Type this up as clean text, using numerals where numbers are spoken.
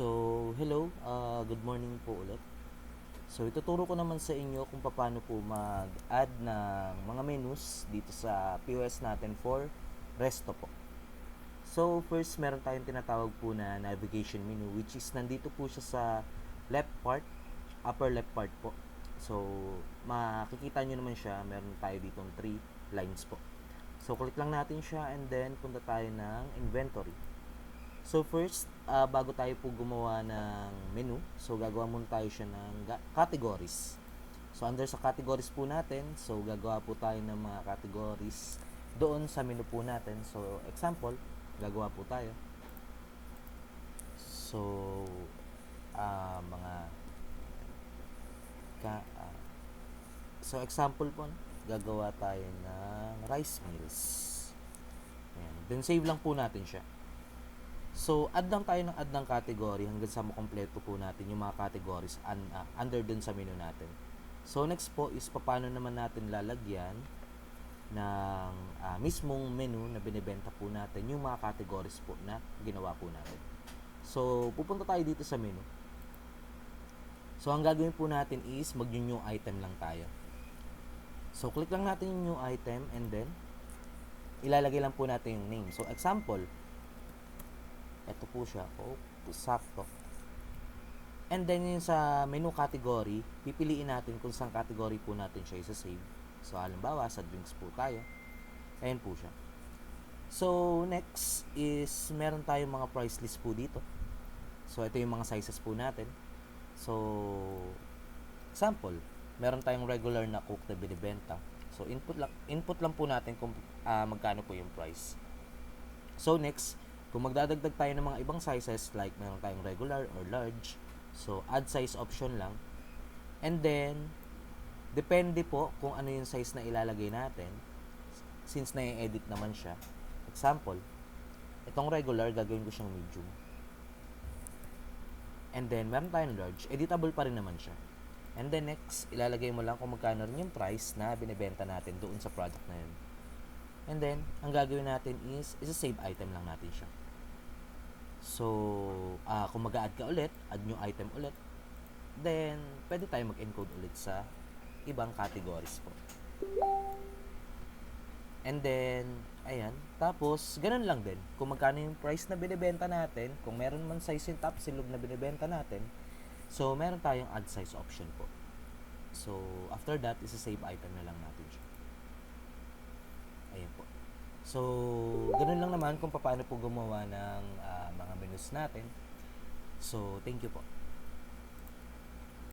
Hello, good morning po ulit. So, ituturo ko naman sa inyo kung paano po mag-add ng mga menus dito sa POS natin for Resto po. So, first, meron tayong tinatawag po na navigation menu, which is nandito po siya sa left part, upper left part po. So, makikita nyo naman siya, meron tayo ditong 3 lines po. So, click lang natin siya and then punta tayo ng inventory. So first, bago tayo po gumawa ng menu, so gagawa muna tayo siya ng categories. So under sa categories po natin, so gagawa po tayo ng mga categories doon sa menu po natin. So example, gagawa po tayo. So mga so example po, gagawa tayo ng rice meals. Ayan. Then save lang po natin siya. So, add lang tayo ng add ng category hanggang sa makompleto po natin yung mga categories under dun sa menu natin. So, next po is paano naman natin lalagyan ng mismong menu na binibenta po natin yung mga categories po na ginawa po natin. So, pupunta tayo dito sa menu. So, ang gagawin po natin is mag-new item lang tayo. So, click lang natin yung new item and then ilalagay lang po natin yung name. So, example, ito po siya. Sakto. And then yung sa menu category, pipiliin natin kung saan category po natin siya isa-save. So, halimbawa, sa drinks po tayo. Ayan po siya. So, next is meron tayong mga price list po dito. So, ito yung mga sizes po natin. So, example, meron tayong regular na Coke na binibenta. So, input lang po natin kung magkano po yung price. So, next, kung magdadagdag tayo ng mga ibang sizes, like meron tayong regular or large, so add size option lang. And then, depende po kung ano yung size na ilalagay natin, since na-edit naman siya. Example, itong regular, gagawin ko siyang medium. And then, meron tayong large, editable pa rin naman siya. And then next, ilalagay mo lang kung magkano rin yung price na binibenta natin doon sa product na yun. And then, ang gagawin natin is isa-save item lang natin siya. So, kung mag-a-add ka ulit, add new item ulit, then, pwede tayo mag-encode ulit sa ibang categories po. And then, ayan. Tapos, ganun lang din. Kung magkano yung price na binibenta natin, kung meron man size yung top silog na binibenta natin, so, meron tayong add size option po. So, after that, isa-save item na lang natin siya. Ayan po. So, ganun lang naman kung paano po gumawa ng mga menus natin. So, thank you po.